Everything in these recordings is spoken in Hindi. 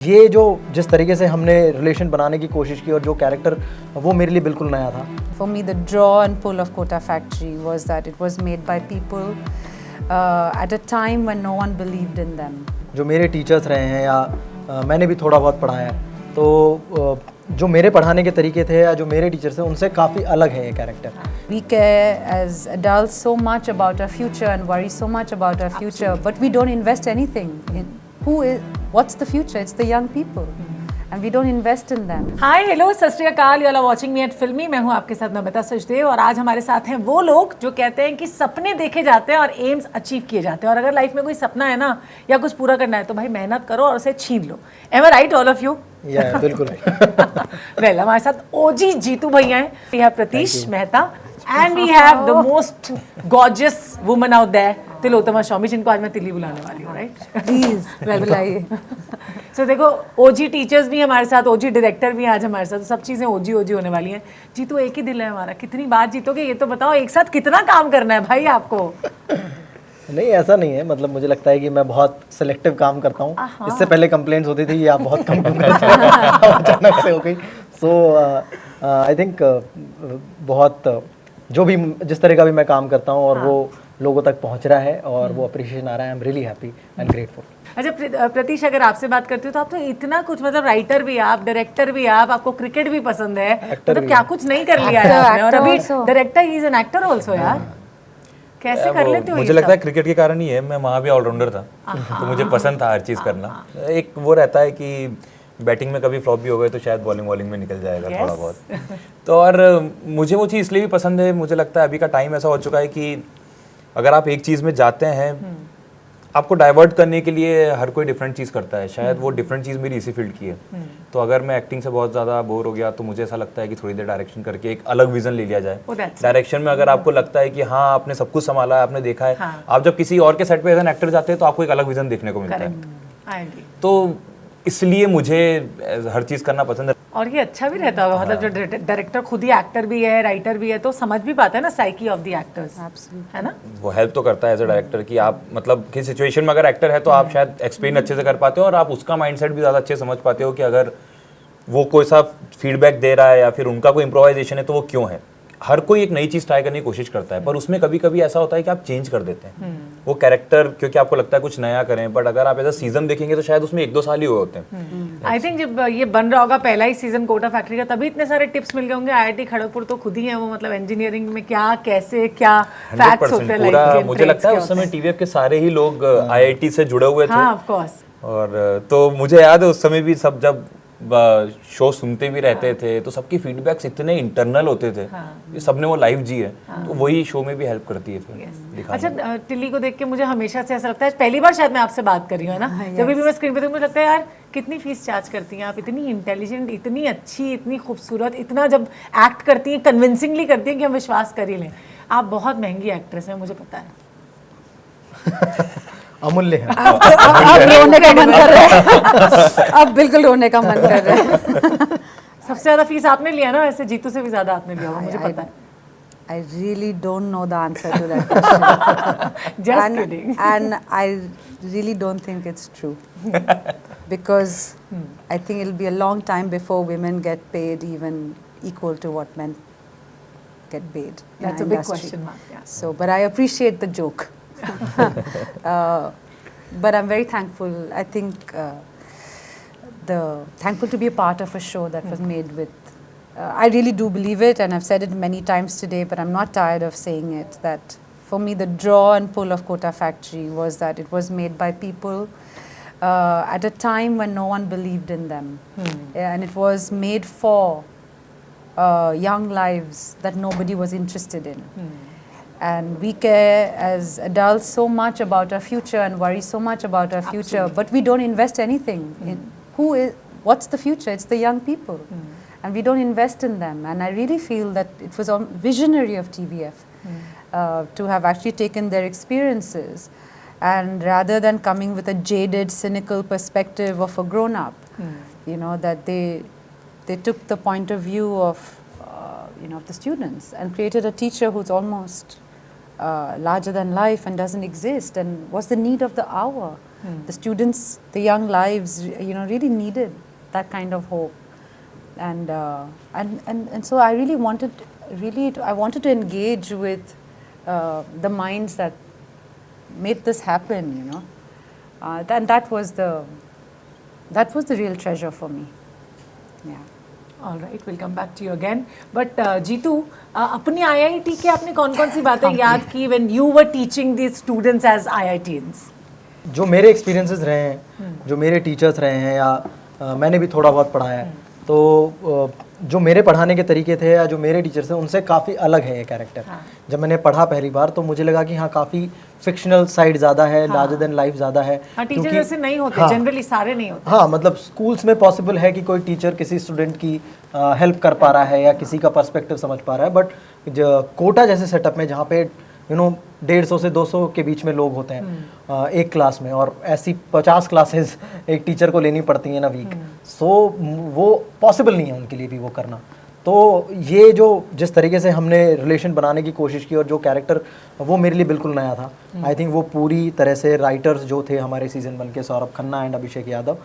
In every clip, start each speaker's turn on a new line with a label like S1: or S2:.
S1: ये जो जिस तरीके से हमने रिलेशन बनाने की कोशिश की और जो कैरेक्टर वो मेरे लिए बिल्कुल नया था.
S2: For me, the draw and pull of Kota Factory was that it was made by people at a time when no one believed in them.
S1: जो मेरे टीचर्स रहे हैं या मैंने भी थोड़ा बहुत पढ़ाया है तो जो मेरे पढ़ाने के तरीके थे या जो मेरे टीचर्स हैं उनसे काफ़ी अलग है ये character.
S2: We care as adults so much about our future and worry so much about our future, but we don't invest anything in what's the future? It's the young people. And we don't invest in them.
S3: Hi hello सत श्री अकाल, you are watching me at Filmy. मैं हूं आपके साथ नमिता सचदेव और आज हमारे साथ हैं वो लोग जो कहते हैं कि सपने देखे जाते हैं और एम्स अचीव किए जाते हैं. और अगर लाइफ में कोई सपना है ना या कुछ पूरा करना है तो भाई मेहनत करो और उसे छीन लो. Am I right all of you?
S1: बिल्कुल.
S3: वेल हमारे साथ ओजी जीतू भैया हैं. We have Pratish Mehta and we have the most gorgeous woman out there, Tillotama Shome, जिनको आज मैं तिल्ली बुलाने वाली हूँ. राइट
S2: प्लीज बुलाइए.
S3: सो देखो ओजी टीचर्स भी हमारे साथ, ओजी डायरेक्टर भी आज हमारे साथ, तो सब चीज़ें ओजी ओजी होने वाली हैं. जीतू एक ही दिल है हमारा, कितनी बार जीतोगे ये तो बताओ. एक साथ कितना काम करना है भाई आपको?
S1: नहीं ऐसा नहीं है, मतलब मुझे लगता है कि मैं बहुत सिलेक्टिव काम करता हूँ. इससे पहले कंप्लेंट्स होती थी आप बहुत कम करते हो, अचानक से हो गई. सो आई थिंक बहुत जो भी जिस तरह का भी मैं काम करता हूँ और वो लोगों तक पहुँच रहा है और वो अप्रिशिएशन आ रहा है. I am really happy and grateful.
S3: अच्छा प्रतीश, अगर आपसे बात करती हूँ तो आप तो इतना कुछ, मतलब राइटर भी आप, डायरेक्टर भी आप, आपको क्रिकेट भी पसंद है, मतलब क्या कुछ नहीं कर लिया है आपने. और अभी director, he is an actor also यार. कैसे कर लेते हो?
S4: मुझे लगता है क्रिकेट के कारण ही है. मैं वहाँ भी ऑलराउंडर था तो मुझे पसंद था हर चीज़ करना. एक वो रहता है कि बैटिंग में कभी फ्लॉप भी हो गए तो शायद बॉलिंग में निकल जाएगा थोड़ा बहुत. तो और मुझे वो चीज़ इसलिए भी पसंद है, मुझे लगता है अभी का टाइम ऐसा हो चुका है कि अगर आप एक चीज़ में जाते हैं, आपको डाइवर्ट करने के लिए हर कोई डिफरेंट चीज़ करता है. शायद वो डिफरेंट चीज़ मेरी इसी फील्ड की है. तो अगर मैं एक्टिंग से बहुत ज़्यादा बोर हो गया तो मुझे ऐसा लगता है कि थोड़ी देर डायरेक्शन करके एक अलग विजन ले लिया जाए. डायरेक्शन में अगर आपको लगता है कि हाँ आपने सब कुछ संभाला है, आपने देखा है, आप जब किसी और के सेट पे एज एन एक्टर जाते हैं तो आपको एक अलग विजन देखने को मिलता है. तो इसलिए मुझे हर चीज़ करना पसंद है.
S3: और ये अच्छा भी रहता होगा, मतलब जो डायरेक्टर खुद ही एक्टर भी है, राइटर भी है, तो समझ भी पाता है ना साइकी ऑफ द एक्टर्स, है ना. वो
S4: हेल्प तो करता है एज अ डायरेक्टर कि आप मतलब किस सिचुएशन में अगर एक्टर है तो आप शायद एक्सप्लेन अच्छे से कर पाते हो और आप उसका माइंडसेट भी ज़्यादा अच्छे से समझ पाते हो कि अगर वो कोई सा फीडबैक दे रहा है या फिर उनका कोई इम्प्रोवाइजेशन है तो वो क्यों है. हर कोई एक नई चीज़ ट्राई करने की कोशिश करता है पर उसमें कभी कभी ऐसा होता है कि आप चेंज कर देते हैं वो कैरेक्टर, क्योंकि आपको लगता है कुछ नया करें. बट अगर आप ऐसा सीजन देखेंगे तो शायद उसमें 1-2 साल ही हुए होते हैं.
S3: आई थिंक जब ये बन रहा होगा पहला ही सीजन कोटा फैक्ट्री का, तभी इतने सारे टिप्स मिल गए होंगे. IIT खड़गपुर तो खुद ही है वो, मतलब इंजीनियरिंग में क्या कैसे क्या फैक्ट्स होते हैं लाइफ के.
S4: मुझे लगता है उस समय TVF के सारे ही लोग IIT से जुड़े हुए थे.
S3: हाँ ऑफ कोर्स.
S4: और तो मुझे याद है उस समय भी सब जब शो सुनते भी रहते थे तो सबकी फीडबैक्स इतने इंटरनल होते थे. ये सबने वो लाइव जी है तो वही शो में भी हेल्प करती है फिर.
S3: अच्छा टिल्ली को देख के मुझे हमेशा से ऐसा लगता है, पहली बार शायद मैं आपसे बात कर रही हूँ, है ना. जब भी मैं स्क्रीन पे मुझे लगता है यार कितनी फीस चार्ज करती हैं आप, इतनी इंटेलिजेंट, इतनी अच्छी, इतनी खूबसूरत, इतना जब एक्ट करती हैं कन्विंसिंगली करती हैं कि हम विश्वास कर ही लें. आप बहुत महंगी एक्ट्रेस हैं, मुझे पता है.
S1: अमूल्य है.
S2: अब रोने का मन कर रहा है. अब बिल्कुल रोने का मन कर रहा है.
S3: सबसे ज्यादा फीस आपने लिया ना, वैसे जीतू से भी ज्यादा आपने लिया होगा, मुझे पता है.
S2: I really don't know the answer to that question.
S3: Just kidding.
S2: And I really don't think it's true. Because I think it'll be a long time before women get paid even equal to what men get paid.
S3: That's a big question mark. Yeah.
S2: So, but I appreciate the joke. But I'm very thankful. I think thankful to be a part of a show that was made with. I really do believe it, and I've said it many times today, but I'm not tired of saying it, that for me the draw and pull of Kota Factory was that it was made by people at a time when no one believed in them. And it was made for young lives that nobody was interested in. And we care as adults so much about our future and worry so much about our future, but we don't invest anything in what's the future? It's the young people. And we don't invest in them. And I really feel that it was visionary of TVF to have actually taken their experiences, and rather than coming with a jaded, cynical perspective of a grown-up, you know, that they took the point of view of of the students and created a teacher who's almost larger than life and doesn't exist and was the need of the hour. The students, the young lives, you know, really needed that kind of hope. And so I really wanted, I wanted to engage with the minds that made this happen, you know. That was the real treasure for me. Yeah.
S3: All right, we'll come back to you again. But Jitu, अपनी IIT के आपने कौन-कौन सी बातें याद की when you were teaching these students as IITians?
S1: जो मेरे एक्सपीरियंसेस रहे हैं, जो मेरे टीचर्स रहे हैं, या मैंने भी थोड़ा बहुत पढ़ाया है, तो जो मेरे पढ़ाने के तरीके थे या जो मेरे टीचर्स हैं उनसे काफ़ी अलग है ये कैरेक्टर। जब मैंने पढ़ा पहली बार तो मुझे लगा कि हाँ काफ़ी फिक्शनल साइड ज़्यादा है, लार्जर देन लाइफ ज़्यादा है।
S3: टीचर जैसे नहीं होते, जनरली सारे नहीं होते।
S1: हाँ, मतलब स्कूल्स में पॉसिबल है कि कोई टीचर किसी स्टूडेंट की हेल्प कर पा रहा है या किसी का पर्सपेक्टिव समझ पा रहा है, बट कोटा जैसे सेटअप में जहाँ पे 150 से 200 के बीच में लोग होते हैं एक क्लास में, और ऐसी 50 क्लासेस एक टीचर को लेनी पड़ती हैं ना वीक, सो वो पॉसिबल नहीं है उनके लिए भी वो करना। तो ये जो जिस तरीके से हमने रिलेशन बनाने की कोशिश की और जो कैरेक्टर, वो मेरे लिए बिल्कुल नया था। आई थिंक वो पूरी तरह से राइटर्स जो थे हमारे सीजन 1 के, सौरभ खन्ना एंड अभिषेक यादव,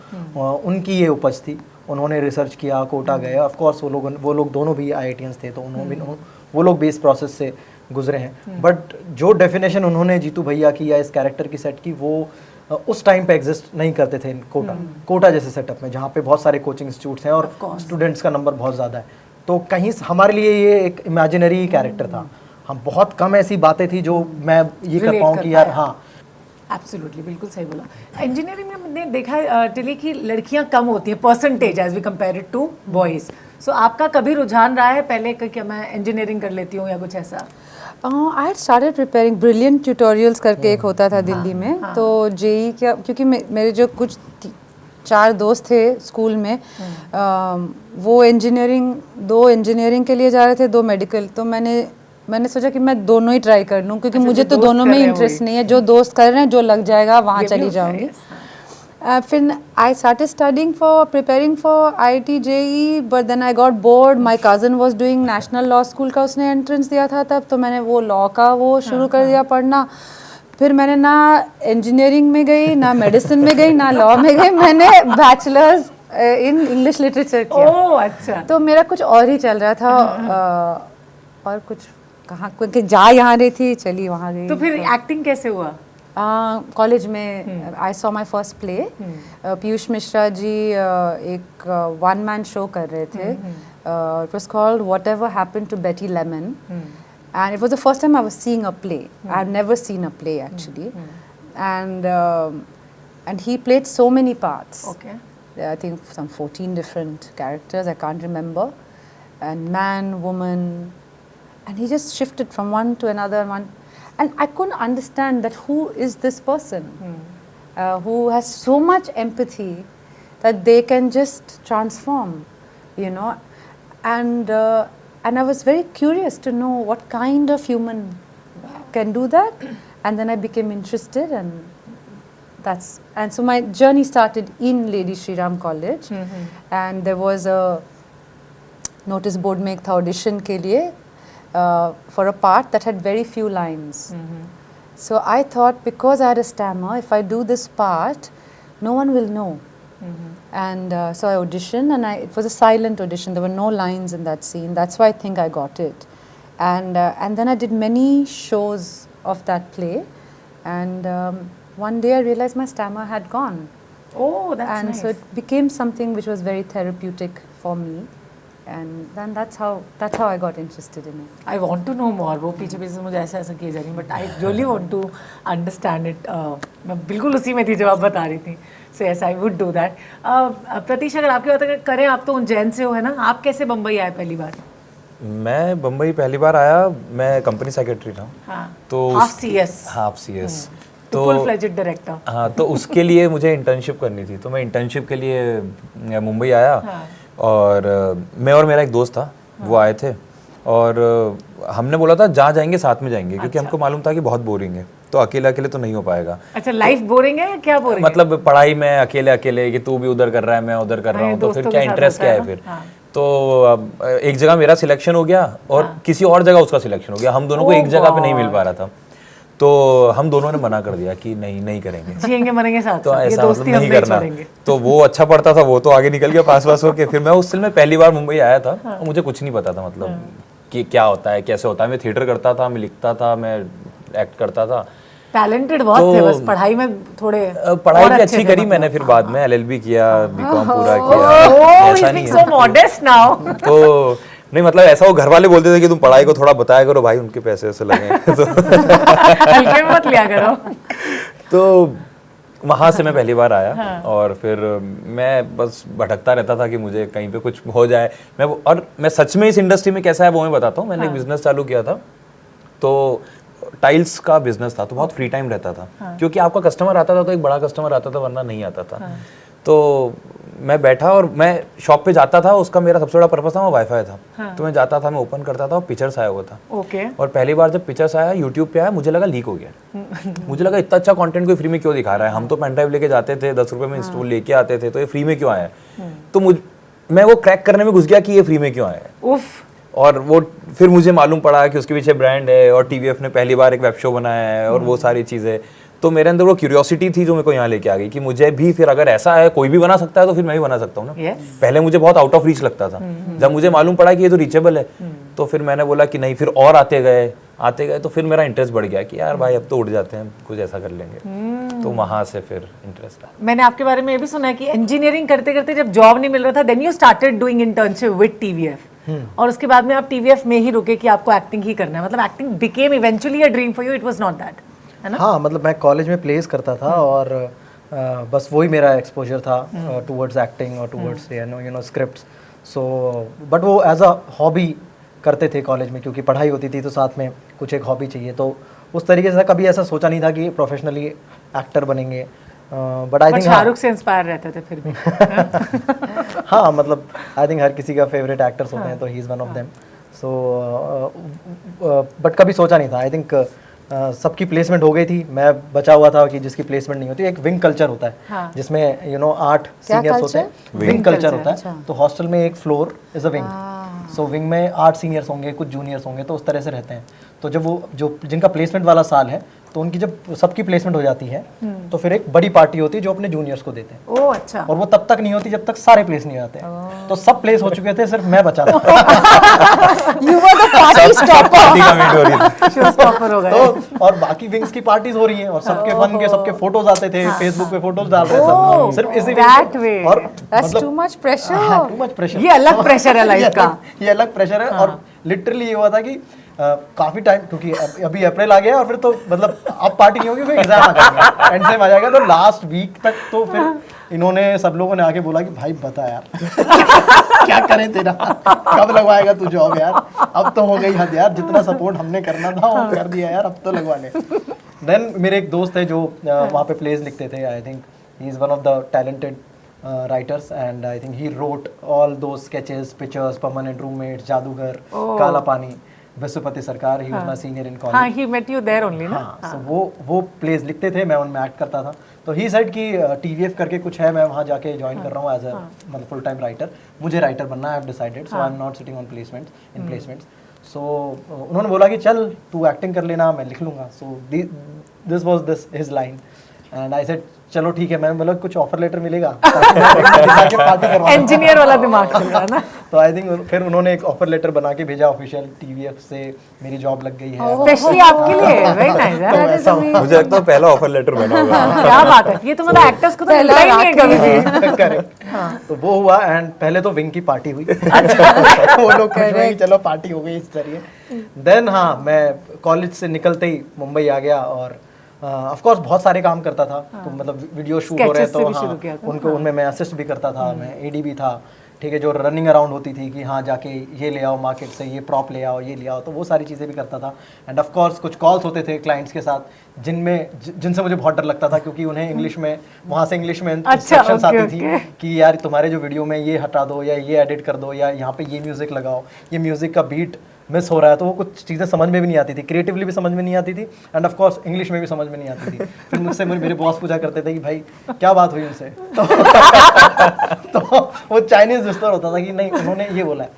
S1: उनकी ये उपज थी। उन्होंने रिसर्च किया, कोटा गए, ऑफ कोर्स वो लोग दोनों भी IITians थे, तो वो लोग भी इस प्रोसेस से गुजरे हैं। बट जो डेफिनेशन उन्होंने जीतू भैया की या इस कैरेक्टर की सेट की, वो उस टाइम पे एग्जिस्ट नहीं करते थे कोटा जैसे सेटअप में, जहाँ पे बहुत सारे कोचिंग इंस्टीट्यूट्स हैं और स्टूडेंट्स का नंबर बहुत ज़्यादा है। तो कहीं हमारे लिए ये एक इमेजिनरी कैरेक्टर था। हम बहुत कम ऐसी बातें थी जो मैं ये कर पाऊँ कि यार हाँ।
S3: एब्सोल्युटली, बिल्कुल सही बोला। इंजीनियरिंग में हमने देखा टिली की लड़कियां कम होती हैं percentage as we compare it to boys. So आपका कभी रुझान रहा है पहले कि मैं इंजीनियरिंग कर लेती हूँ या कुछ ऐसा?
S2: I had started preparing brilliant tutorials करके एक होता था दिल्ली में, तो जेई क्या, क्योंकि मेरे जो कुछ 4 दोस्त थे स्कूल में, वो दो इंजीनियरिंग के लिए जा रहे थे, 2 मेडिकल, तो मैंने सोचा कि मैं दोनों ही ट्राई कर लूँ, क्योंकि मुझे तो दोनों में इंटरेस्ट नहीं है। जो दोस्त कर रहे हैं, जो लग जाएगा वहाँ चली जाऊँगी। फिर I started studying for preparing for IIT JEE, but then I got bored. My cousin was doing National Law School का, उसने एंट्रेंस दिया था तब, तो मैंने वो लॉ का वो शुरू कर दिया पढ़ना। फिर मैंने ना इंजीनियरिंग में गई, ना मेडिसिन में गई, ना लॉ में गई, मैंने बैचलर्स इन इंग्लिश लिटरेचर किया।
S3: ओह अच्छा।
S2: तो मेरा कुछ और ही चल रहा था, और कुछ कहाँ क्योंकि जा यहाँ रही थी, चली वहाँ गई।
S3: तो फिर एक्टिंग कैसे हुआ?
S2: कॉलेज में I saw my first play. Piyush Mishra ji एक 1 man शो कर रहे थे। It was called whatever happened to Betty Lemon, and it was the first time I was seeing a play. I had never seen a play actually, and he played so many parts.
S3: Okay.
S2: I think some 14 different characters, I can't remember, and man, woman, and he just shifted from one to another one. And I couldn't understand that who is this person who has so much empathy that they can just transform, you know. And I was very curious to know what kind of human can do that. And then I became interested, and so my journey started in Lady Shri Ram College. And there was a notice board में एक था audition के लिए, for a part that had very few lines. So I thought, because I had a stammer, if I do this part, no one will know. And so I auditioned, and it was a silent audition. There were no lines in that scene. That's why I think I got it. And then I did many shows of that play. And one day I realized my stammer had gone.
S3: Oh, that's
S2: and
S3: nice.
S2: So it became something which was very therapeutic for me. And then that's how I got interested in it.
S3: I want to know more. वो पीछे से मुझे ऐसा किया जा रही, but I really want to understand it. मैं बिल्कुल उसी में थी जब आप बता रही थी. So yes, I would do that. Pratish, अगर आपकी बात करें, आप तो उज्जैन से हो, है ना? आप कैसे बम्बई आए पहली बार?
S4: मैं बम्बई पहली बार आया, मैं कंपनी सेक्रेटरी था।
S3: हाँ.
S4: तो
S3: हाफ CS.
S4: तो
S3: फुल फ्लेजेड डायरेक्टर।
S4: हाँ, तो उसके लिए मुझे इंटर्नशिप करनी थी, तो मैं इंटर्नशिप के लिए मुंबई आया।
S3: हाँ.
S4: और मैं और मेरा एक दोस्त था, वो आए थे, और हमने बोला था जहाँ जाएंगे साथ में जाएंगे, क्योंकि हमको मालूम था कि बहुत बोरिंग है, तो अकेले अकेले तो नहीं हो पाएगा।
S3: अच्छा, लाइफ बोरिंग है या क्या बोरिंग है?
S4: मतलब पढ़ाई में अकेले अकेले कि तू भी उधर कर रहा है, मैं उधर कर रहा हूँ, तो फिर क्या इंटरेस्ट क्या है फिर? तो एक जगह मेरा सिलेक्शन हो गया और किसी और जगह उसका सिलेक्शन हो गया, हम दोनों को एक जगह पे नहीं मिल पा रहा था। तो हम दोनों ने मना कर दिया कि नहीं करेंगे,
S3: जिएंगे मरेंगे साथ
S4: तो
S3: साथ, ये
S4: ऐसा
S3: दोस्ती
S4: मतलब
S3: हम
S4: नहीं
S3: नहीं
S4: करना।
S3: छोड़ेंगे।
S4: तो वो अच्छा पड़ता था, वो तो आगे निकल गया पास होके। फिर मैं उस फिल्म में पहली बार मुंबई आया था और मुझे कुछ नहीं पता था, मतलब कि क्या होता है, कैसे होता है। मैं थिएटर करता था, मैं लिखता था, मैं एक्ट करता था।
S3: टैलेंटेड बहुत थे, बस पढ़ाई में थोड़े
S4: पढ़ाई
S3: और
S4: भी
S3: अच्छे
S4: अच्छी
S3: थे
S4: करी
S3: मतलब।
S4: मैंने, फिर बाद में LLB किया, बीकॉम पूरा
S3: Oh,
S4: किया,
S3: he's
S4: ऐसा
S3: being
S4: नहीं
S3: so
S4: है।
S3: modest now.
S4: तो नहीं, मतलब ऐसा वो घर वाले बोलते थे कि तुम पढ़ाई को थोड़ा बताया करो भाई, उनके पैसे ऐसे लगे तो
S3: हल्के में मत लिया करो।
S4: तो वहाँ से मैं पहली बार आया और फिर मैं बस भटकता रहता था कि मुझे कहीं पे कुछ हो जाए। और मैं सच में इस इंडस्ट्री में कैसा है वो मैं बताता हूँ। मैंने एक बिजनेस चालू किया था, तो टाइल्स का बिजनेस था, तो बहुत फ्री टाइम रहता था क्योंकि आपका कस्टमर आता था तो एक बड़ा कस्टमर आता था, वरना नहीं आता था। तो मैं बैठा और मैं शॉप पे जाता था, उसका मेरा सबसे बड़ा पर्पस था वो वाईफाई था। तो मैं जाता था, मैं ओपन करता था और पिक्चर्स आया हुआ था।
S3: ओके।
S4: और पहली बार जब पिक्चर्स आया यूट्यूब पे आया, मुझे लगा लीक हो गया। मुझे लगा इतना अच्छा कंटेंट कोई फ्री में क्यों दिखा रहा है, हम तो पेन ड्राइव लेके जाते थे, 10 रुपए में इंस्टॉल लेके आते थे, तो ये फ्री में क्यों आया है। तो मैं वो क्रैक करने में घुस गया कि ये फ्री में क्यों आया है।
S3: उफ।
S4: और वो फिर मुझे मालूम पड़ा कि उसके पीछे ब्रांड है और TVF ने पहली बार एक वेब शो बनाया है और वो सारी चीज़ें। तो मेरे अंदर वो क्यूरियोसिटी थी जो मेरे को यहाँ लेके आ गई कि मुझे भी फिर अगर ऐसा है, कोई भी बना सकता है, तो फिर मैं भी बना सकता हूँ ना। पहले मुझे बहुत आउट ऑफ रीच लगता था, जब मुझे मालूम पड़ा कि ये तो रीचेबल है, तो फिर मैंने बोला कि नहीं, फिर और आते गए तो फिर मेरा इंटरेस्ट बढ़ गया कि यार भाई अब तो उड़ जाते हैं, कुछ ऐसा कर लेंगे। तो वहाँ से फिर इंटरेस्ट आया।
S3: मैंने आपके बारे में ये भी सुना है कि इंजीनियरिंग करते करते जब जॉब नहीं मिल रहा था, then you started doing internship with TVF, और उसके बाद में आप TVF में ही रुके कि आपको एक्टिंग ही करना है। मतलब acting became eventually a dream for you, it was not that, है ना?
S1: हाँ, मतलब मैं कॉलेज में प्लेस करता था और बस वही मेरा एक्सपोजर था टुवर्ड्स एक्टिंग और towards you know scripts. So but वो एज अ हॉबी करते थे कॉलेज में, क्योंकि पढ़ाई होती थी तो साथ में कुछ एक हॉबी चाहिए। तो उस तरीके से कभी ऐसा सोचा नहीं था कि प्रोफेशनली एक्टर बनेंगे। बट आई थिंक
S3: शाहरुख से इंस्पायर रहते थे फिर भी।
S1: हाँ, मतलब आई थिंक हर किसी का फेवरेट एक्टर्स होते हैं, तो he is one of them. So but कभी सोचा नहीं था। आई थिंक सबकी प्लेसमेंट हो गई थी, मैं बचा हुआ था कि जिसकी प्लेसमेंट नहीं होती। एक विंग कल्चर होता है जिसमें यू नो 8 सीनियर्स होते हैं, विंग कल्चर होता है। तो हॉस्टल में एक floor is a wing, so wing में 8 सीनियर्स होंगे, कुछ जूनियर्स होंगे, तो उस तरह से रहते हैं। तो जब वो जो जिनका प्लेसमेंट वाला साल है, तो उनकी जब सबकी प्लेसमेंट हो जाती है, तो फिर एक बड़ी पार्टी होती है जो अपने जूनियर्स को देते हैं।
S3: ओह अच्छा।
S1: और वो तब तक नहीं होती जब तक सारे प्लेस नहीं हो जाते। तो सब प्लेस हो चुके थे, सिर्फ मैं बचा था।
S2: You were the party stopper.
S4: Party का मीट हो रही थी।
S3: शोस्टॉपर हो गए।
S1: तो और बाकी विंग्स की पार्टीज हो रही हैं और सबके फन के सबके फोटोज आते थे, फेसबुक पे फोटोज डाल रहे हैं सब, सिर्फ इसी
S3: that way.
S1: और
S2: That's too much pressure.
S1: Too much pressure.
S3: ये अलग प्रेशर है लाइफ का।
S1: ये अलग प्रेशर है। और लिटरली ये हुआ था कि काफी टाइम, क्योंकि अभी अप्रैल आ गया और फिर तो मतलब अब पार्टी नहीं होगी, फिर एग्जाम आ जाएगा, एंड सेम आ जाएगा। तो लास्ट वीक तक तो फिर इन्होंने सब लोगों ने आके बोला कि भाई बता यार क्या करें तेरा, कब लगवाएगा तू जॉब यार, अब तो हो गई हद यार, जितना सपोर्ट हमने करना था वो कर दिया यार, अब तो लगवा ले। देन मेरे एक दोस्त है जो वहाँ पे प्लेस लिखते थे। I think he is one of the talented writers, and I think he wrote all those sketches, pictures, Permanent Roommates, जादूगर, काला पानी, विश्वपति सरकार। He was my senior in college.
S3: हाँ, he met you there only ना?
S1: हाँ, so वो प्लेस लिखते थे, मैं उनमें एक्ट करता था। तो ही सेड कि TVF करके कुछ है, मैं वहाँ जाके ज्वाइन कर रहा हूँ एज अ मतलब फुल टाइम राइटर। मुझे राइटर बनना है, I have decided, so I am not sitting on placements. So उन्होंने बोला कि चल तू एक्टिंग कर लेना, मैं लिख लूँगा। So this was his line, and I said चलो ठीक है। मैंने बोला कुछ ऑफर लेटर मिलेगा, पार्टी करवा।
S3: इंजीनियर वाला दिमाग चल रहा है ना।
S1: तो आई थिंक फिर उन्होंने एक ऑफर लेटर बना के भेजा ऑफिशियल, TVF से मेरी जॉब लग गई है।
S3: स्पेशली आपके लिए। Very nice.
S4: मुझे लगता है पहला ऑफर लेटर बना होगा।
S3: क्या बात है, ये तो मतलब एक्टर्स को तो मिलता ही नहीं है कभी भी।
S1: करेक्ट। तो वो हुआ, एंड पहले तो विंग की पार्टी हुई। वो लोग खुश हुए कि चलो पार्टी हो गई इस तरह। देन हाँ, मैं कॉलेज से निकलते ही मुंबई आ गया और ऑफ कोर्स बहुत सारे काम करता था। तो मतलब वीडियो शूट हो रहे तो हाँ, उनको उनमें मैं असिस्ट भी करता था, मैं AD भी था। ठीक है, जो रनिंग अराउंड होती थी कि हाँ जाके ये ले आओ मार्केट से, ये प्रॉप ले आओ, ये ले आओ, तो वो सारी चीज़ें भी करता था। एंड ऑफ कोर्स कुछ कॉल्स होते थे क्लाइंट्स के साथ जिनसे मुझे बहुत डर लगता था, क्योंकि उन्हें इंग्लिश में, वहाँ से इंग्लिश में इंस्ट्रक्शंस आती थी कि यार तुम्हारे जो वीडियो में ये हटा दो, या ये एडिट कर दो, या यहाँ पे ये म्यूज़िक लगाओ, ये म्यूज़िक का बीट मिस हो रहा है, तो वो कुछ चीज़ें समझ में भी नहीं आती थी, क्रिएटिवली भी समझ में नहीं आती थी, एंड ऑफ कोर्स इंग्लिश में भी समझ में नहीं आती थी। फिर मुझसे मेरे बॉस पूछा करते थे कि भाई क्या बात हुई उनसे, तो वो चाइनीज विस्पर होता था कि नहीं उन्होंने ये बोला है,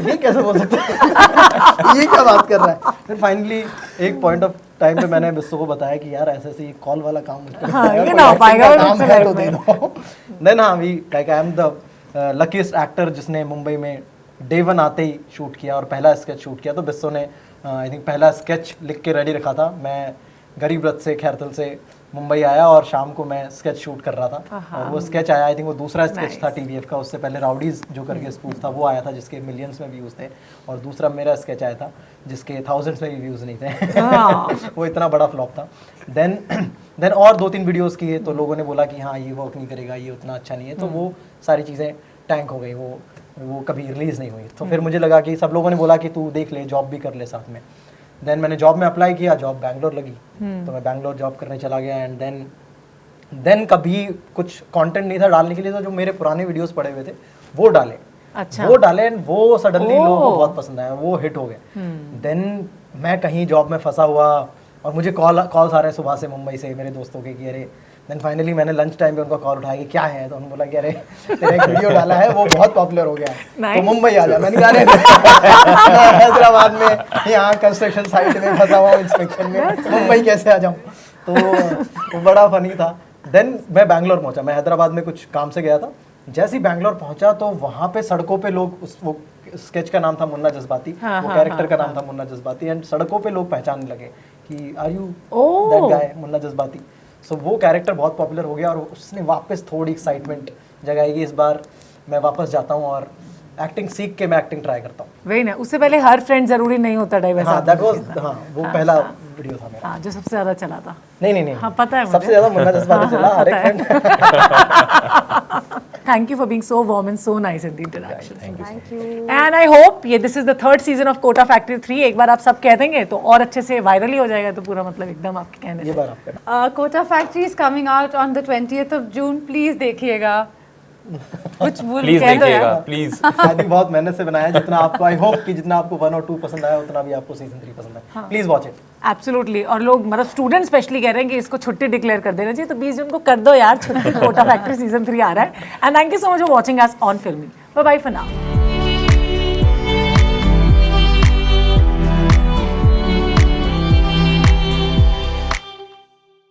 S1: ये कैसे बोल सकते हैं ये क्या बात कर रहा है। फिर फाइनली एक पॉइंट ऑफ टाइम पे मैंने बिस्सो को बताया कि यार ऐसे ऐसे कॉल वाला काम मुझको
S3: हाँ,
S1: है,
S3: ये
S1: कोई
S3: ना हो
S1: acting
S3: पाएगा,
S1: का
S3: वो
S1: काम
S3: मुझसे
S1: है तो
S3: लगता
S1: दे दो। देन हाँ we like I am the luckiest actor जिसने मुंबई में डे 1 आते ही शूट किया और पहला स्केच शूट किया। तो बिस्सो ने आई थिंक पहला स्केच लिख के रेडी रखा था। मैं गरीब रथ से खैरतल से मुंबई आया और शाम को मैं स्केच शूट कर रहा था और वो स्केच आया, आई थिंक वो दूसरा स्केच था टीवीएफ का, उससे पहले राउडीज जो करके स्पूफ था वो आया था जिसके मिलियंस में व्यूज़ थे, और दूसरा मेरा स्केच आया था जिसके थाउजेंड्स में भी व्यूज़ नहीं थे वो इतना बड़ा फ्लॉप था। देन और 2-3 वीडियोस किए तो लोगों ने बोला कि हाँ ये वर्क नहीं करेगा, ये उतना अच्छा नहीं है, तो वो सारी चीज़ें टैंक हो गई, वो कभी रिलीज़ नहीं हुई। तो फिर मुझे लगा कि सब लोगों ने बोला कि तू देख ले, जॉब भी कर ले साथ में। देन मैंने जॉब में अप्लाई किया, जॉब बैंगलोर लगी, तो मैं बैंगलोर जॉब करने चला गया। एंड देन कभी कुछ कंटेंट नहीं था डालने के लिए, तो जो मेरे पुराने वीडियोस पड़े हुए थे वो डाले।
S3: अच्छा।
S1: वो डाले एंड वो सडनली लोगों को बहुत पसंद आया, वो हिट हो गए। देन मैं कहीं जॉब में फंसा हुआ और मुझे कॉल्स आ रहे हैं सुबह से मुंबई से मेरे दोस्तों के कि अरे, देन फाइनली मैंने लंच टाइम पे उनका कॉल उठाया कि क्या है, तो उन्होंने बोला कि अरे तेरा एक वीडियो डाला है वो बहुत पॉपुलर हो गया है, तो मुंबई आ जा। मैंने कहा अरे हैदराबाद में यहाँ कंस्ट्रक्शन साइट में फंसा हुआ इंस्पेक्शन में, मुंबई कैसे आ जाऊँ, तो वो बड़ा फनी था। देन मैं बैंगलोर पहुंचा, मैं हैदराबाद में कुछ काम से गया था। जैसे ही बैंगलोर पहुंचा तो वहाँ पे सड़कों पे लोग वो स्केच का नाम था मुन्ना जज्बाती, वो कैरेक्टर का नाम था मुन्ना जज्बाती, एंड सड़कों पे लोग पहचानने लगे कि are you that guy Munna Jazbaati. So वो कैरेक्टर बहुत पॉपुलर हो गया और उसने वापस थोड़ी एक्साइटमेंट जगाई कि इस बार मैं वापस जाता हूँ और एक्टिंग सीख के मैं एक्टिंग ट्राई करता हूँ।
S3: वही ना, उससे पहले हर फ्रेंड जरूरी नहीं होता डाइवर्स।
S1: हाँ दैट वाज, हाँ वो पहला वीडियो था मेरा।
S3: हाँ, जो सबसे ज्यादा चला था।
S1: नहीं
S3: हाँ, पता है मुझे।
S1: सबसे ज्यादा मुन्ना जज्बाती चला हर एक friend.
S3: Thank you for being so warm and so nice in the interaction.
S4: Thank you.
S3: And I hope ये this is the 3rd season of Kota Factory 3। एक बार आप सब कह देंगे तो और अच्छे से वायरल ही हो जाएगा, तो पूरा मतलब एकदम आपके कहने
S1: ये
S3: से।
S1: बार आपका
S2: Kota Factory is coming out on the 20th of June. Please देखिएगा। कुछ बोल
S4: प्लीज
S2: कह दो
S4: देखिएगा
S2: यार।
S4: प्लीज।
S1: आई थिंक बहुत मेहनत से बनाया, जितना आपको आई होप कि जितना आपको 1 और 2 पसंद आया उतना भी आपको सीजन 3 पसंद आया। Please watch it.
S3: एब्सोल्युटली। और लोग मतलब स्टूडेंट स्पेशली कह रहे हैं कि इसको छुट्टी डिक्लेयर कर देना चाहिए, तो 20 जून को कर दो यार छुट्टी। कोटा फैक्ट्री सीजन 3 आ रहा है। And thank you so much for watching us on Filmy. Bye bye for now.